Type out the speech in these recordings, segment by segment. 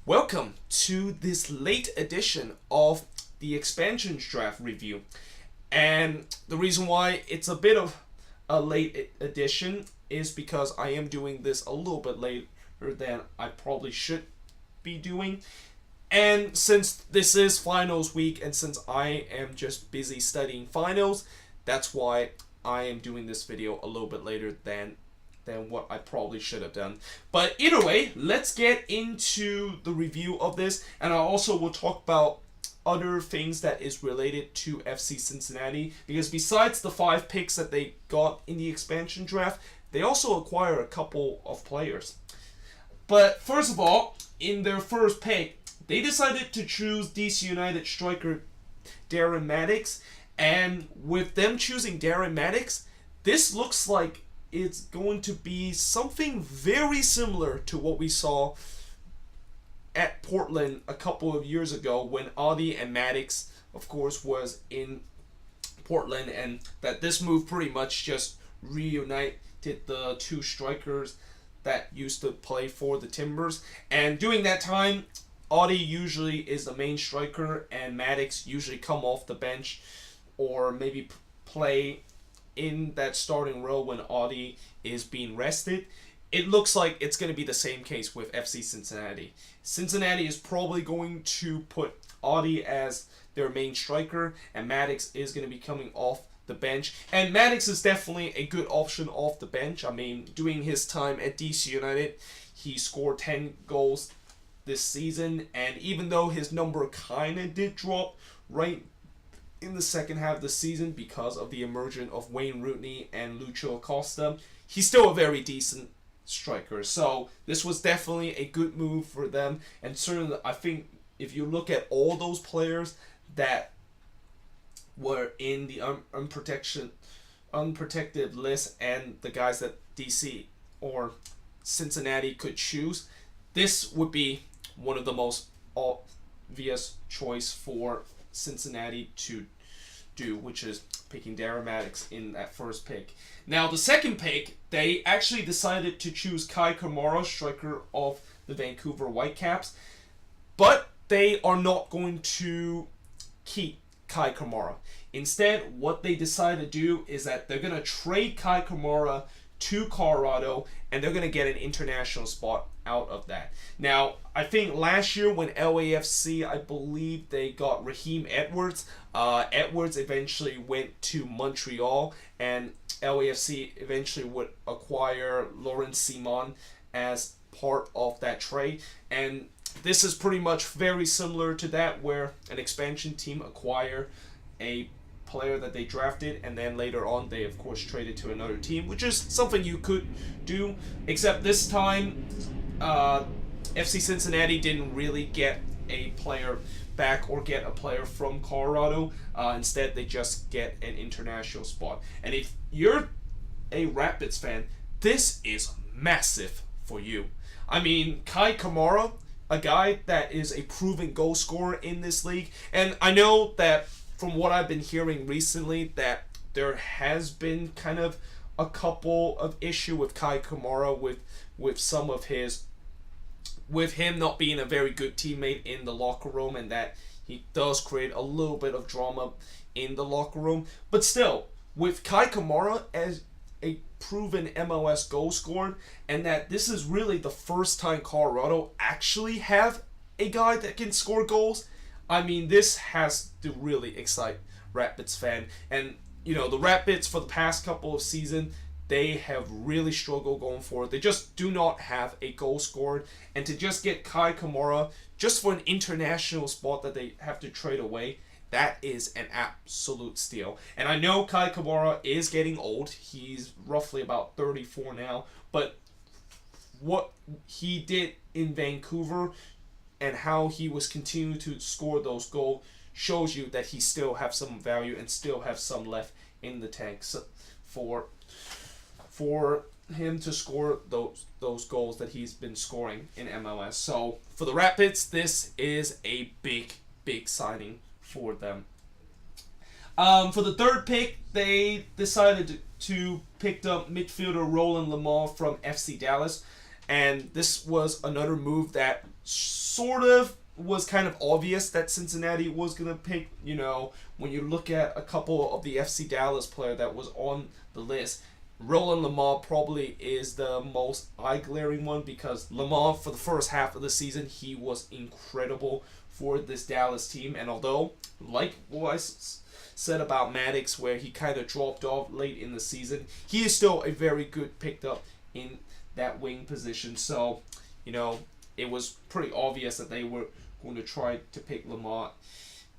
Welcome to this late edition of the Expansion Draft review. And the reason why it's a bit of a late edition is because I am doing this a little bit later than I probably should be doing. And since this is finals week and since I am just busy studying finals, that's why I am doing this video a little bit later than what I probably should have done. But either way, let's get into the review of this, and I also will talk about other things that is related to FC Cincinnati, because besides the 5 picks that they got in the expansion draft, they also acquire a couple of players. But first of all, in their first pick, they decided to choose DC United striker Darren Mattocks, and with them choosing Darren Mattocks, this looks like it's going to be something very similar to what we saw at Portland a couple of years ago when Audi and Mattocks, of course, was in Portland, and that this move pretty much just reunited the two strikers that used to play for the Timbers. And during that time, Audi usually is the main striker, and Mattocks usually come off the bench or maybe play in that starting role when Audi is being rested. It looks like it's going to be the same case with FC Cincinnati. Cincinnati is probably going to put Audi as their main striker, and Mattocks is going to be coming off the bench. And Mattocks is definitely a good option off the bench. I mean, during his time at DC United, he scored 10 goals this season, and even though his number kind of did drop right in the second half of the season because of the emergence of Wayne Rooney and Lucho Acosta, he's still a very decent striker. So this was definitely a good move for them, and certainly I think if you look at all those players that were in the unprotected list and the guys that DC or Cincinnati could choose, this would be one of the most obvious choice for Cincinnati to do, which is picking Darren Mattocks in that first pick. Now, the second pick, they actually decided to choose Kai Kamara, striker of the Vancouver Whitecaps, but they are not going to keep Kai Kamara. Instead, what they decided to do is that they're going to trade Kai Kamara to Colorado, and they're going to get an international spot out of that. Now, I think last year when LAFC, I believe they got Raheem Edwards. Edwards eventually went to Montreal, and LAFC eventually would acquire Laurent Simon as part of that trade. And this is pretty much very similar to that, where an expansion team acquire a player that they drafted, and then later on they of course traded to another team, which is something you could do, except this time FC Cincinnati didn't really get a player back or get a player from Colorado. Instead, they just get an international spot. And if you're a Rapids fan, this is massive for you. I mean, Kai Kamara, a guy that is a proven goal scorer in this league, and I know that from what I've been hearing recently that there has been kind of a couple of issue with Kai Kamara with some of his, with him not being a very good teammate in the locker room, and that he does create a little bit of drama in the locker room. But still, with Kai Kamara as a proven MLS goal scorer, and that this is really the first time Colorado actually have a guy that can score goals, I mean, this has to really excite Rapids fan. And, you know, the Rapids for the past couple of seasons, they have really struggled going forward. They just do not have a goal scorer. And to just get Kai Kamara just for an international spot that they have to trade away, that is an absolute steal. And I know Kai Kamara is getting old. He's roughly about 34 now. But what he did in Vancouver and how he was continuing to score those goals shows you that he still have some value and still have some left in the tank for him to score those goals that he's been scoring in MLS. So for the Rapids, this is a big signing for them. For the third pick, they decided to pick up midfielder Roland Lamar from FC Dallas, and this was another move that sort of was kind of obvious that Cincinnati was going to pick. When you look at a couple of the FC Dallas player that was on the list, Roland Lamar probably is the most eye-glaring one, because Lamar, for the first half of the season, he was incredible for this Dallas team. And although, like what I said about Maddox, where he kind of dropped off late in the season, he is still a very good picked up in that wing position. So, it was pretty obvious that they were going to try to pick Lamar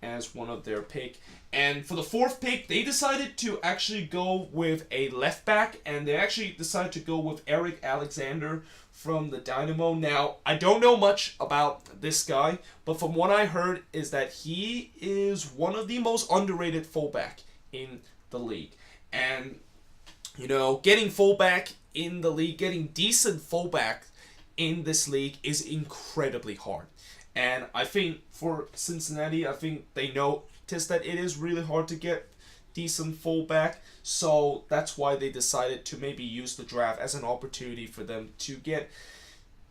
as one of their pick. And for the fourth pick, they decided to actually go with a left back, and they actually decided to go with Eric Alexander from the Dynamo. Now, I don't know much about this guy, but from what I heard is that he is one of the most underrated fullback in the league. And, getting fullback in the league, getting decent fullback in this league is incredibly hard. And I think for Cincinnati, I think they noticed that it is really hard to get decent fullback. So that's why they decided to maybe use the draft as an opportunity for them to get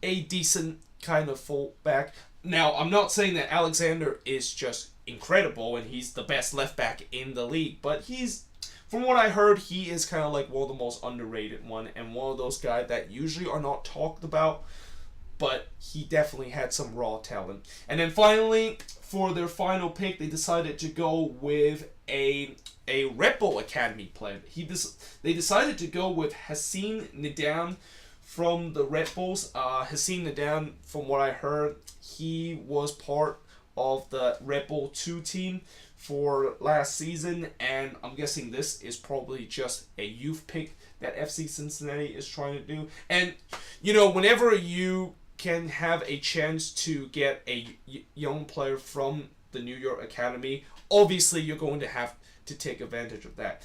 a decent kind of fullback. Now, I'm not saying that Alexander is just incredible and he's the best left back in the league, but from what I heard, he is kind of like one of the most underrated one, and one of those guys that usually are not talked about, but he definitely had some raw talent. And then finally, for their final pick, they decided to go with a Red Bull Academy player. They decided to go with Hassan Nidan from the Red Bulls. Hassan Nidan, from what I heard, he was part of the Red Bull 2 team for last season, and I'm guessing this is probably just a youth pick that FC Cincinnati is trying to do. And, whenever you can have a chance to get a young player from the New York Academy, obviously you're going to have to take advantage of that.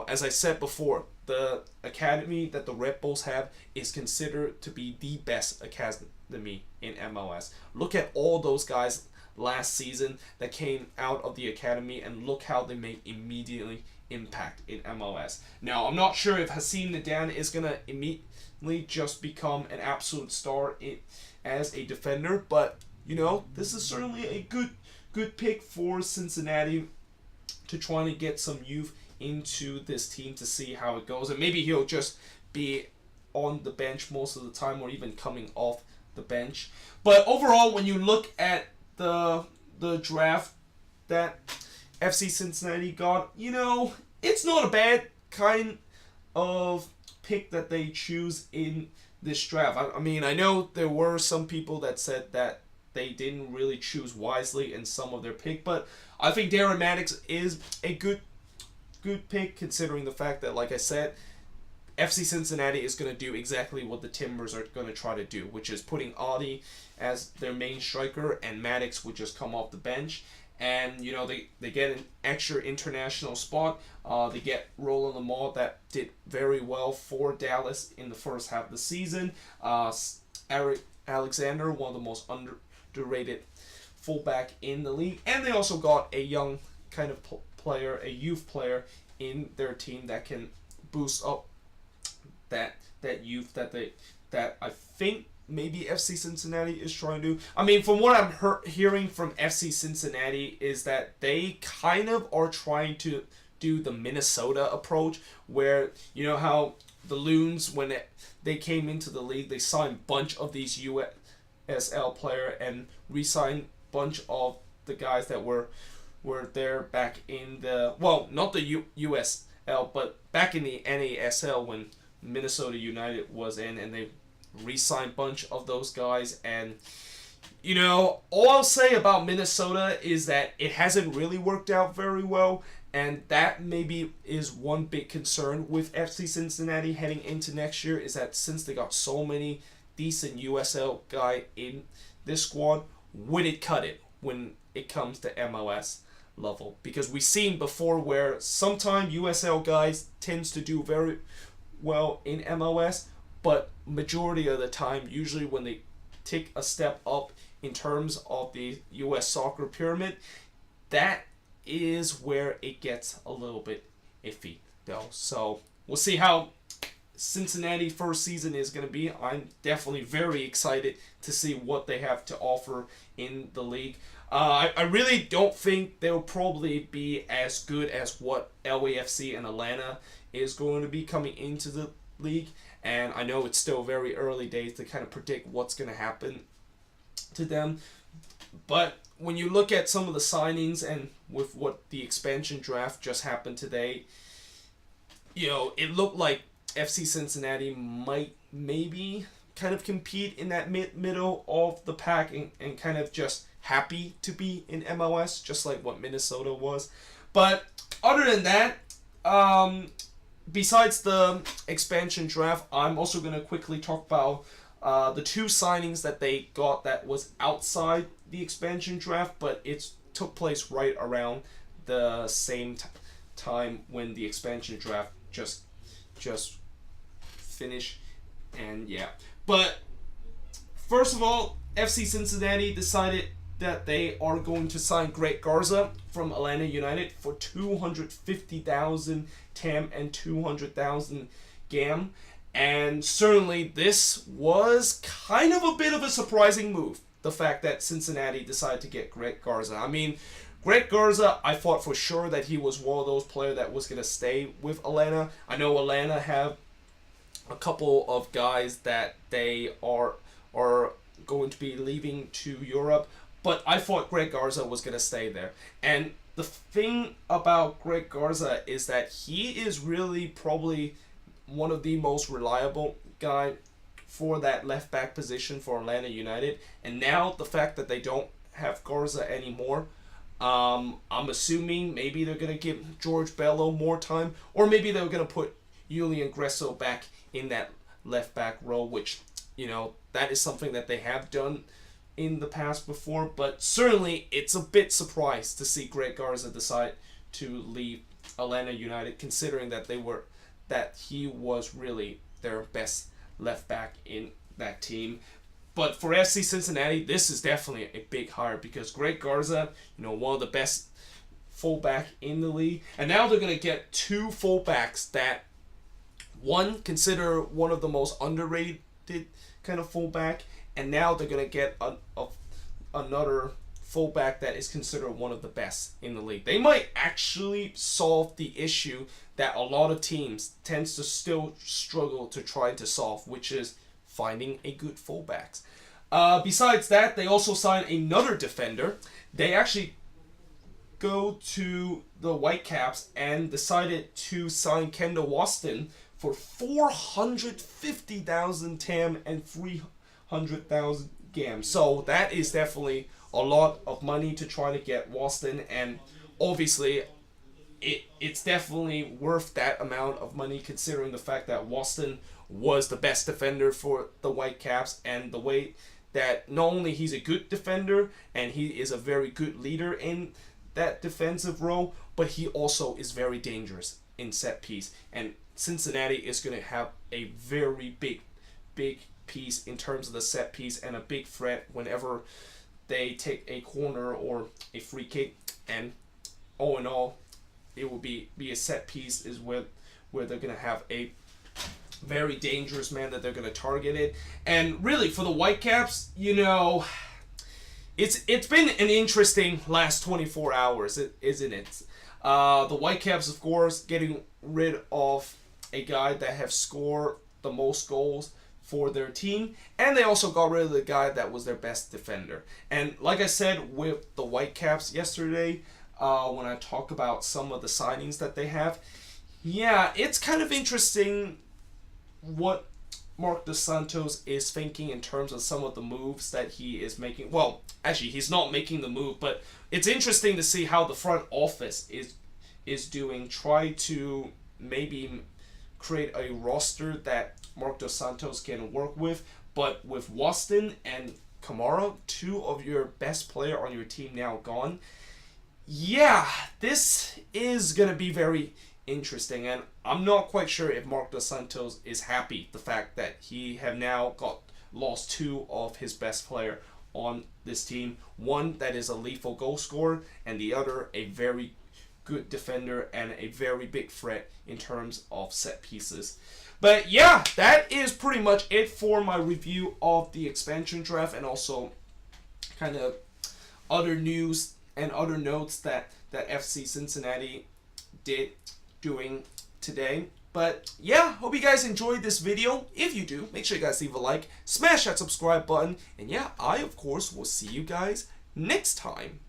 As I said before, the academy that the Red Bulls have is considered to be the best academy in MLS. Look at all those guys last season that came out of the academy, and look how they made immediately impact in MLS. Now, I'm not sure if Hassan Nidan is going to immediately just become an absolute star as a defender, but this is certainly a good pick for Cincinnati to try to get some youth into this team to see how it goes, and maybe he'll just be on the bench most of the time, or even coming off the bench. But overall, when you look at the draft that FC Cincinnati got, it's not a bad kind of pick that they choose in this draft. I mean, I know there were some people that said that they didn't really choose wisely in some of their pick, but I think Darren Maddox is a good pick, considering the fact that, like I said, FC Cincinnati is going to do exactly what the Timbers are going to try to do, which is putting Audi as their main striker, and Maddox would just come off the bench. And, they get an extra international spot. They get Roland Lamar, that did very well for Dallas in the first half of the season. Eric Alexander, one of the most underrated fullback in the league. And they also got a young kind of player, a youth player in their team that can boost up that youth that I think maybe FC Cincinnati is trying to do. I mean, from what I'm hearing from FC Cincinnati is that they kind of are trying to do the Minnesota approach, where how the Loons, when they came into the league, they signed a bunch of these USL player and re-signed a bunch of the guys that were there back in the, well, not the USL, but back in the NASL when Minnesota United was in, and they re-signed a bunch of those guys. And all I'll say about Minnesota is that it hasn't really worked out very well, and that maybe is one big concern with FC Cincinnati heading into next year, is that since they got so many decent USL guy in this squad, would it cut it when it comes to MLS level? Because we've seen before where sometimes USL guys tends to do very well in MLS, but majority of the time, usually when they take a step up in terms of the US soccer pyramid, that is where it gets a little bit iffy though. So we'll see how Cincinnati first season is going to be. I'm definitely very excited to see what they have to offer in the league. I really don't think they'll probably be as good as what LAFC and Atlanta is going to be coming into the league. And I know it's still very early days to kind of predict what's going to happen to them. But when you look at some of the signings and with what the expansion draft just happened today, it looked like FC Cincinnati might maybe kind of compete in that middle of the pack and kind of just happy to be in MLS, just like what Minnesota was. But other than that, besides the expansion draft, I'm also going to quickly talk about the two signings that they got that was outside the expansion draft, but it took place right around the same time when the expansion draft just finished. And yeah, but first of all, FC Cincinnati decided that they are going to sign Greg Garza from Atlanta United for 250,000 TAM and 200,000 GAM. And certainly this was kind of a bit of a surprising move, the fact that Cincinnati decided to get Greg Garza. I mean, Greg Garza, I thought for sure that he was one of those players that was going to stay with Atlanta. I know Atlanta have a couple of guys that they are going to be leaving to Europe, but I thought Greg Garza was going to stay there. And the thing about Greg Garza is that he is really probably one of the most reliable guy for that left back position for Atlanta United. And now the fact that they don't have Garza anymore, I'm assuming maybe they're going to give George Bello more time, or maybe they're going to put Julian Gresso back in that left back role, which, that is something that they have done in the past before. But certainly it's a bit surprised to see Greg Garza decide to leave Atlanta United, considering that he was really their best left back in that team. But for FC Cincinnati, this is definitely a big hire, because Greg Garza, one of the best fullback in the league, and now they're going to get two fullbacks that one consider one of the most underrated kind of fullback, and now they're going to get another fullback that is considered one of the best in the league. They might actually solve the issue that a lot of teams tends to still struggle to try to solve, which is finding a good fullbacks. Besides that, they also signed another defender. They actually go to the Whitecaps and decided to sign Kendall Waston for 450,000 TAM and 300,000 GAM. So that is definitely a lot of money to try to get Waston, and obviously it's definitely worth that amount of money, considering the fact that Waston was the best defender for the Whitecaps, and the way that not only he's a good defender and he is a very good leader in that defensive role, but he also is very dangerous in set piece. And Cincinnati is going to have a very big piece in terms of the set piece, and a big threat whenever they take a corner or a free kick. And all in all, it will be a set piece is where they're going to have a very dangerous man that they're going to target it. And really, for the Whitecaps, it's been an interesting last 24 hours, isn't it? The Whitecaps, of course, getting rid of a guy that have scored the most goals for their team, and they also got rid of the guy that was their best defender. And like I said with the Whitecaps yesterday, when I talk about some of the signings that they have, it's kind of interesting what Marc Dos Santos is thinking in terms of some of the moves that he is making. Well, actually, he's not making the move, but it's interesting to see how the front office is doing. Try to maybe create a roster that Marc Dos Santos can work with, but with Waston and Kamara, two of your best player on your team now gone, this is going to be very interesting, and I'm not quite sure if Marc Dos Santos is happy the fact that he have now lost two of his best player on this team. One that is a lethal goal scorer, and the other a very good defender and a very big threat in terms of set pieces. But yeah, that is pretty much it for my review of the expansion draft, and also kind of other news and other notes that FC Cincinnati did doing today. But yeah, hope you guys enjoyed this video. If you do, make sure you guys leave a like, smash that subscribe button, and yeah, I of course will see you guys next time.